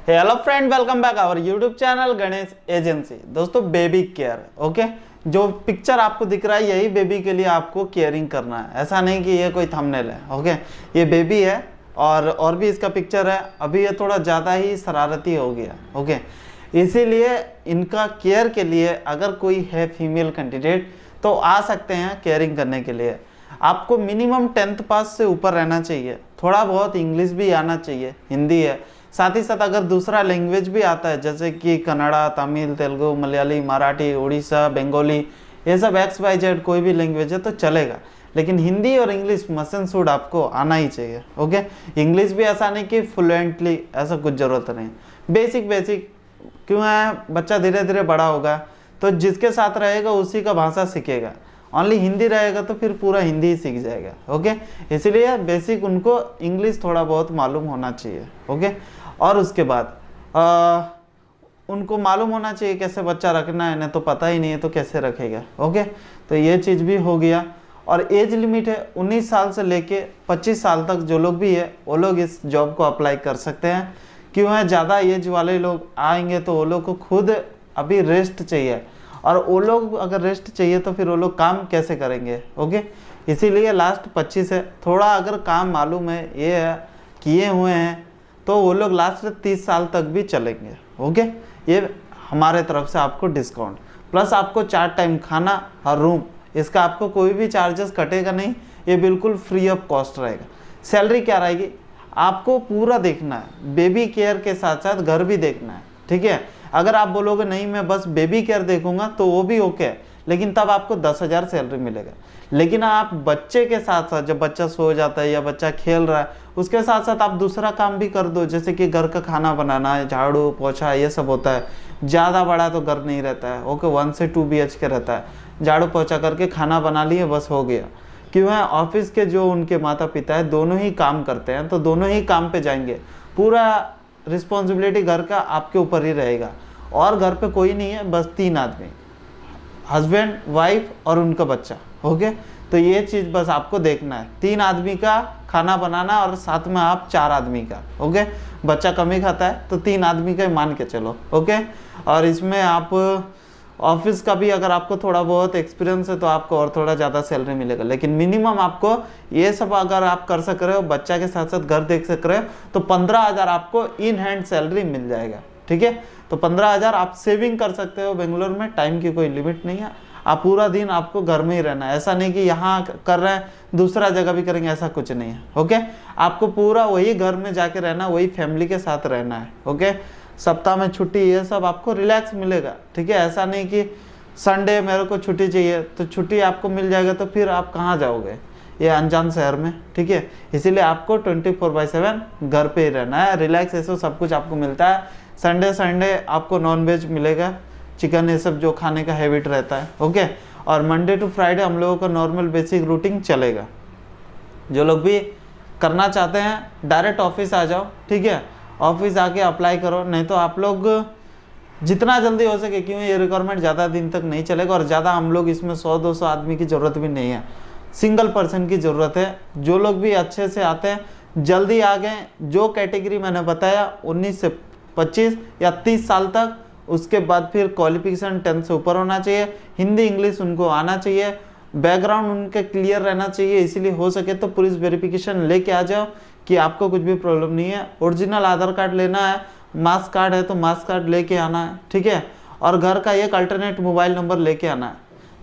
Hello friend, welcome back our YouTube channel Ganesh agency. दोस्तों baby care, okay, जो picture आपको दिख रहा है यही बेबी के लिए आपको केयरिंग करना है। ऐसा नहीं कि ये कोई थंबनेल है, ओके। ये बेबी है और भी इसका पिक्चर है। अभी ये थोड़ा ज़्यादा ही शरारती हो गया, ओके। इसीलिए इनका केयर के लिए अगर कोई है फीमेल कैंडिडेट तो आ सकते हैं केयरिंग करने के लिए। आपको मिनिमम 10th पास से ऊपर रहना चाहिए, थोड़ा बहुत इंग्लिश भी आना चाहिए, हिंदी है, साथ ही साथ अगर दूसरा लैंग्वेज भी आता है जैसे कि कन्नड़ा, तमिल, तेलुगु, मलयाली, मराठी, उड़ीसा, बंगाली, ये सब XYZ कोई भी लैंग्वेज है तो चलेगा, लेकिन हिंदी और इंग्लिश मस्ट एंड शुड आपको आना ही चाहिए, ओके। इंग्लिश भी ऐसा नहीं कि फ्लुएंटली, ऐसा कुछ ज़रूरत नहीं। बेसिक क्यों है, बच्चा धीरे धीरे बड़ा होगा तो जिसके साथ रहेगा उसी का भाषा सीखेगा। ओनली हिंदी रहेगा तो फिर पूरा हिंदी ही सीख जाएगा, ओके। इसीलिए बेसिक उनको इंग्लिश थोड़ा बहुत मालूम होना चाहिए, ओके। और उसके बाद उनको मालूम होना चाहिए कैसे बच्चा रखना है, नहीं तो पता ही नहीं है तो कैसे रखेगा, ओके। तो ये चीज़ भी हो गया। और एज लिमिट है 19 साल से लेके 25 साल तक जो लोग भी है वो लोग इस जॉब को अप्लाई कर सकते हैं। क्यों है, ज़्यादा एज वाले लोग आएंगे तो वो लोग को खुद अभी रेस्ट चाहिए, और वो लोग अगर रेस्ट चाहिए तो फिर वो लोग काम कैसे करेंगे, ओके। इसीलिए लास्ट 25 है। थोड़ा अगर काम मालूम है, ये है, किए हुए हैं तो वो लोग लास्ट 30 साल तक भी चलेंगे, ओके। ये हमारे तरफ से आपको डिस्काउंट, प्लस आपको 4 टाइम खाना हर रूम, इसका आपको कोई भी चार्जेस कटेगा नहीं, ये बिल्कुल फ्री ऑफ कॉस्ट रहेगा। सैलरी क्या रहेगी, आपको पूरा देखना है, बेबी केयर के साथ साथ घर भी देखना है, ठीक है। अगर आप बोलोगे नहीं मैं बस बेबी केयर देखूंगा तो वो भी ओके है, लेकिन तब आपको 10,000 सैलरी मिलेगा। लेकिन आप बच्चे के साथ साथ, जब बच्चा सो जाता है या बच्चा खेल रहा है, उसके साथ साथ आप दूसरा काम भी कर दो, जैसे कि घर का खाना बनाना है, झाड़ू पोछा, ये सब होता है। ज़्यादा बड़ा तो घर नहीं रहता है, ओके, 1 से 2 BHK रहता है। झाड़ू पोछा करके खाना बना लिए, बस हो गया। क्यों है, ऑफिस के जो उनके माता पिता है दोनों ही काम करते हैं तो दोनों ही काम पे जाएंगे, पूरा रिस्पॉन्सिबिलिटी घर का आपके ऊपर ही रहेगा। और घर पे कोई नहीं है, बस 3 आदमी, हस्बैंड, वाइफ और उनका बच्चा, ओके। तो ये चीज़ बस आपको देखना है, 3 आदमी का खाना बनाना और साथ में आप 4 आदमी का, ओके। बच्चा कम ही खाता है तो 3 आदमी का मान के चलो, ओके। और इसमें आप ऑफिस का भी अगर आपको थोड़ा बहुत एक्सपीरियंस है तो आपको और थोड़ा ज़्यादा सैलरी मिलेगा, लेकिन मिनिमम आपको ये सब अगर आप कर सक रहे हो, बच्चा के साथ साथ घर देख सक रहे हो, तो 15,000 आपको इन हैंड सैलरी मिल जाएगा, ठीक है। तो 15,000 आप सेविंग कर सकते हो। बेंगलोर में टाइम की कोई लिमिट नहीं है, आप पूरा दिन आपको घर में ही रहना है। ऐसा नहीं कि यहाँ कर रहे हैं दूसरा जगह भी करेंगे, ऐसा कुछ नहीं है, ओके। आपको पूरा वही घर में जाके रहना, वही फैमिली के साथ रहना है, ओके। सप्ताह में छुट्टी, ये सब आपको रिलैक्स मिलेगा, ठीक है। ऐसा नहीं कि संडे मेरे को छुट्टी चाहिए तो छुट्टी आपको मिल जाएगा तो फिर आप कहाँ जाओगे, ये अनजान शहर में, ठीक है। इसीलिए आपको 24/7 घर पे ही रहना है, रिलैक्स, ऐसा सब कुछ आपको मिलता है। संडे आपको नॉनवेज मिलेगा, चिकन, ये सब जो खाने का हैबिट रहता है, ओके। और मंडे टू फ्राइडे हम लोगों का नॉर्मल बेसिक रूटीन चलेगा। जो लोग भी करना चाहते हैं डायरेक्ट ऑफिस आ जाओ, ठीक है। ऑफिस आके अप्लाई करो, नहीं तो आप लोग जितना जल्दी हो सके, क्यों ये रिक्वायरमेंट ज़्यादा दिन तक नहीं चलेगा और ज़्यादा हम लोग इसमें 100-200 आदमी की ज़रूरत भी नहीं है, सिंगल पर्सन की ज़रूरत है। जो लोग भी अच्छे से आते हैं जल्दी आ गए, जो कैटेगरी मैंने बताया 19 से 25 या 30 साल तक, उसके बाद फिर क्वालिफिकेशन 10 से ऊपर होना चाहिए, हिंदी इंग्लिश उनको आना चाहिए, बैकग्राउंड उनके क्लियर रहना चाहिए। इसीलिए हो सके तो पुलिस वेरिफिकेशन लेके आ जाओ कि आपको कुछ भी प्रॉब्लम नहीं है। ओरिजिनल आधार कार्ड लेना है, मार्क्स कार्ड है तो मार्क्स कार्ड लेके आना है, ठीक है। और घर का एक अल्टरनेट मोबाइल नंबर लेके आना है,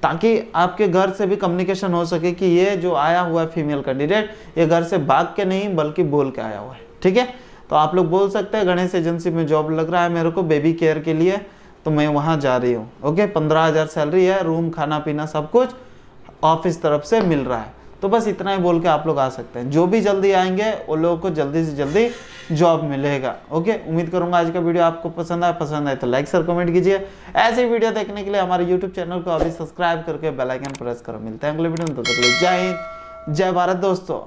ताकि आपके घर से भी कम्युनिकेशन हो सके कि ये जो आया हुआ है फीमेल कैंडिडेट, ये घर से भाग के नहीं बल्कि बोल के आया हुआ है, ठीक है। तो आप लोग बोल सकते हैं गणेश एजेंसी में जॉब लग रहा है मेरे को बेबी केयर के लिए, तो मैं वहाँ जा रही हूँ, ओके। 15,000 सैलरी है, रूम, खाना पीना सब कुछ ऑफिस तरफ से मिल रहा है। तो बस इतना ही बोल के आप लोग आ सकते हैं। जो भी जल्दी आएंगे वो लोगों को जल्दी से जल्दी जॉब मिलेगा, ओके। उम्मीद करूंगा आज का वीडियो आपको पसंद आए तो लाइक शेयर कमेंट कीजिए। ऐसे वीडियो देखने के लिए हमारे यूट्यूब चैनल को अभी सब्सक्राइब करके बेल आइकन प्रेस करो। मिलते हैं अगले वीडियो में, तब तक के लिए जय हिंद, जय भारत दोस्तों।